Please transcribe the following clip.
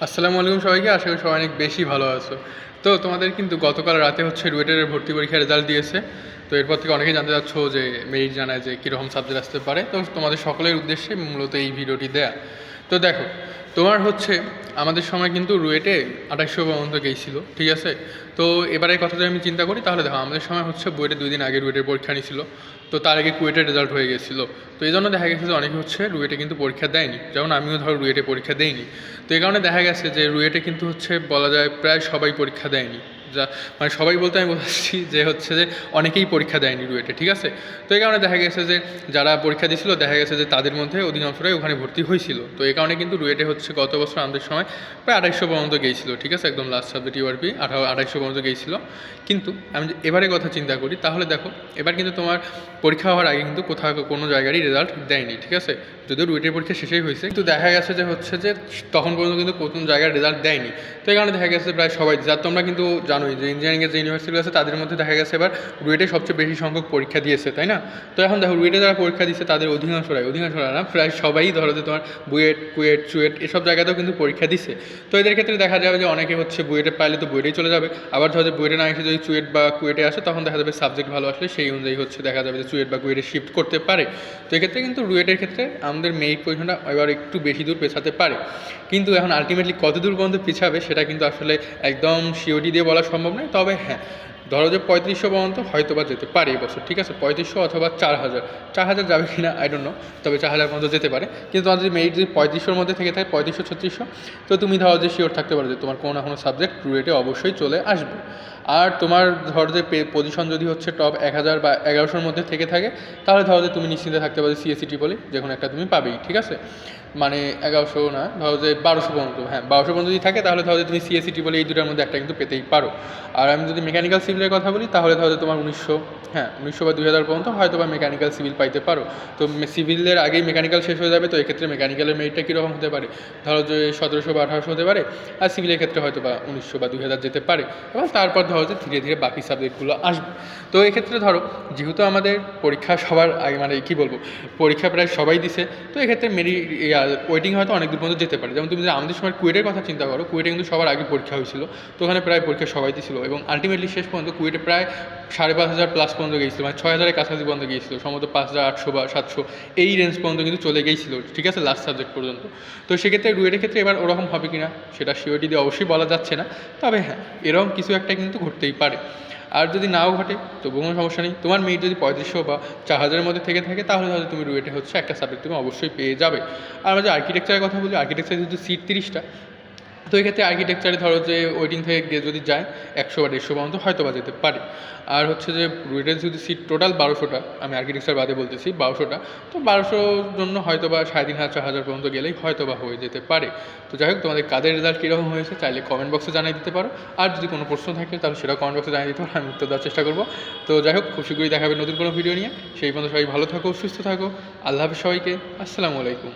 আসসালামু আলাইকুম সবাইকে। আশা করি সবাই অনেক বেশি ভালো আছো। তো তোমাদের কিন্তু গতকাল রাতে হচ্ছে রুয়েটের ভর্তি পরীক্ষার রেজাল্ট দিয়েছে। তো এরপর থেকে অনেকেই জানতে চাচ্ছ যে মেরিট জানায় যে কীরকম সাবজেক্ট আসতে পারে। তো তোমাদের সকলের উদ্দেশ্যে মূলত এই ভিডিওটি দেয়া। তো দেখো, তোমার হচ্ছে আমাদের সময় কিন্তু রুয়েটে 2800 পর্যন্ত গিয়েছিল, ঠিক আছে? তো এবারের কথা যদি আমি চিন্তা করি তাহলে দেখো, আমাদের সময় হচ্ছে বুয়েটে 2 দিন আগে রুয়েটের পরীক্ষা নিয়েছিল। তো তার আগে কুয়েটের রেজাল্ট হয়ে গেছিলো। তো এই জন্য দেখা গেছে যে অনেকে হচ্ছে রুয়েটে কিন্তু পরীক্ষা দেয়নি, যেমন আমিও ধরো রুয়েটে পরীক্ষা দেইনি। তো এই কারণে দেখা গেছে যে রুয়েটে কিন্তু হচ্ছে বলা যায় প্রায় সবাই পরীক্ষা দেয়নি। যা মানে সবাই বলতে আমি বলছি যে হচ্ছে যে অনেকেই পরীক্ষা দেয়নি রুয়েটে, ঠিক আছে? তো এই কারণে দেখা গেছে যে যারা পরীক্ষা দিয়েছিল দেখা গেছে যে তাদের মধ্যে অধিকাংশরাই ওখানে ভর্তি হয়েছিল। তো এই কারণে কিন্তু রুয়েটে হচ্ছে গত বছর আমাদের সময় প্রায় 2800 পর্যন্ত গিয়েছিল, ঠিক আছে? একদম লাস্ট সাবজেক্ট ইউআরপি 2800 পর্যন্ত গিয়েছিল। কিন্তু আমি এবারে কথা চিন্তা করি তাহলে দেখো, এবার কিন্তু তোমার পরীক্ষা হওয়ার আগে কিন্তু কোথাও কোনো জায়গারই রেজাল্ট দেয়নি, ঠিক আছে? যদিও রুয়েটের পরীক্ষা শেষেই হয়েছে, কিন্তু দেখা গেছে যে হচ্ছে যে তখন পর্যন্ত কিন্তু প্রথম জায়গার রেজাল্ট দেয়নি। তো এই কারণে দেখা গেছে প্রায় সবাই, যার তোমরা কিন্তু জানোই যে ইঞ্জিনিয়ারিংয়ের যে ইউনিভার্সিটি আছে তাদের মধ্যে দেখা গেছে এবার রুয়েটে সবচেয়ে বেশি সংখ্যক পরীক্ষা দিয়েছে, তাই না? তো এখন দেখো, রুয়েটে যারা পরীক্ষা দিচ্ছে তাদের অধিকাংশরা না, প্রায় সবাই ধরো যে তোমার বুয়েট, কুয়েট, চুয়েট এসব জায়গাতেও কিন্তু পরীক্ষা দিছে। তো এদের ক্ষেত্রে দেখা যাবে যে অনেকে হচ্ছে বুয়েটে পাইলে তো বুয়েটেই চলে যাবে, আবার ধরো যে বুয়েটে না এসে যদি চুয়েট বা কুয়েটে আসে তখন দেখা যাবে সাবজেক্ট ভালো আসলে সেই অনুযায়ী হচ্ছে দেখা যাবে যে চুয়েট বা কুয়েটে শিফট করতে পারে। তো এক্ষেত্রে কিন্তু রুয়েটের ক্ষেত্রে আমাদের মেরিট পজিশনটা এবার একটু বেশি দূর পেছাতে পারে। কিন্তু এখন আলটিমেটলি কত দূর পর্যন্ত পিছাবে সেটা কিন্তু আসলে একদম সিওরি দিয়ে বলা সম্ভব নয়। তবে হ্যাঁ, ধরো যে 3500 পর্যন্ত হয়তো বা যেতে পারে এই বছর, ঠিক আছে? 3500 অথবা 4000 যাবে কি না আই ডোন্ট নো, তবে 4000 পর্যন্ত যেতে পারে। কিন্তু তোমার যদি মেরিট যদি 3500-র মধ্যে থেকে থাকে, 3500-3600, তো তুমি ধরো যে শিওর থাকতে পারো যে তোমার কোনো না কোনো সাবজেক্ট রুয়েটে অবশ্যই চলে আসবে। আর তোমার ধরো যে পজিশন যদি হচ্ছে টপ 1000 বা 1100-র মধ্যে থেকে থাকে, তাহলে ধরো যে তুমি নিশ্চিন্তে থাকতে পারো সিএসসিটি বলে যে কোনো একটা তুমি পাবেই, ঠিক আছে? মানে 1100 না, ধরো যে 1200 পর্যন্ত, হ্যাঁ 1200 পর্যন্ত যদি থাকে তাহলে ধরো যে তুমি সিএসসিটি বলে এই দুটার মধ্যে একটা কিন্তু পেতেই পারো। আর আমি যদি মেকানিক্যাল সিভিলের কথা বলি তাহলে ধরো যে তোমার 1900 বা 2000 পর্যন্ত হয়তো বা মেকানিক্যাল সিভিল পাইতে পারো। তো সিভিলের আগেই মেকানিক্যাল শেষ হয়ে যাবে, তো এক্ষেত্রে মেকানিক্যালের মেরিটটা কীরকম হতে পারে, ধরো যে 1700 বা 1800 হতে পারে। আর সিভিলের ক্ষেত্রে হয়তো বা 1900 বা 2000 যেতে পারে, এবং তারপর ধরো যে ধীরে ধীরে বাকি সাবজেক্টগুলো আসবে। তো এক্ষেত্রে ধরো যেহেতু আমাদের পরীক্ষা সবার আগে, মানে কী বলবো, পরীক্ষা প্রায় সবাই দিছে, তো এক্ষেত্রে ওয়েটিং হয়তো অনেক দূর পর্যন্ত যেতে পারে। যেমন তুমি যদি আমাদের সময় কুয়েটের কথা চিন্তা করো, কুয়েটে কিন্তু সবার আগে পরীক্ষা হয়েছিল, তো ওখানে প্রায় পরীক্ষা সবাই দিয়েছিল, এবং আলটিমেটলি শেষ পর্যন্ত কুয়েটে প্রায় 5500 প্লাস পর্যন্ত গিয়েছিল, মানে 6000-এর কাছাকাছি পর্যন্ত গিয়েছিল, সম্ভবত 5800 বা 700 এই রেঞ্জ পর্যন্ত কিন্তু চলে গিয়েছিল, ঠিক আছে, লাস্ট সাবজেক্ট পর্যন্ত। তো সেক্ষেত্রে রুয়েটের ক্ষেত্রে এবার ওরকম হবে কিনা সেটা সিওরিটি দিয়ে অবশ্যই বলা যাচ্ছে না, তবে হ্যাঁ এরকম কিছু একটা কিন্তু ঘটতেই পারে। আর যদি নাও ঘটে তো কোনো সমস্যা নেই, তোমার মেরিট যদি 3500 বা 4000-এর মধ্যে থেকে থাকে তাহলে হয়তো তুমি রুয়েটে হচ্ছে একটা সাবজেক্ট তুমি অবশ্যই পেয়ে যাবে। আর আমরা যে আর্কিটেকচারের কথা বলি, আর্কিটেকচারে যেহেতু সিট 30টা, তো এক্ষেত্রে আর্কিটেকচারে ধরো যে ওয়েটিং থেকে যদি যায় 100 বা 150 পর্যন্ত হয়তো বা যেতে পারে। আর হচ্ছে যে রুয়েটের যদি সিট টোটাল 1200টা, আমি আর্কিটেকচার বাদে বলতেছি 1200টা, তো 1200-র জন্য হয়তো বা 3500-4000 পর্যন্ত গেলেই হয়তো বা হয়ে যেতে পারে। তো যাই হোক, তোমাদের কাদের রেজাল্ট কীরকম হয়েছে চাইলে কমেন্ট বক্সে জানিয়ে দিতে পারো। আর যদি কোনো প্রশ্ন থাকে তাহলে সেটাও কমেন্ট বক্সে জানিয়ে দিতে পারো, আমি উত্তর দেওয়ার চেষ্টা করবো। তো যাই হোক, খুব শীঘ্রই দেখা হবে নতুন কোনো ভিডিও নিয়ে। সেই পর্যন্ত সবাই ভালো থাকো, সুস্থ থাকো। আল্লাহ হাফেজ সবাইকে। আসসালামু আলাইকুম।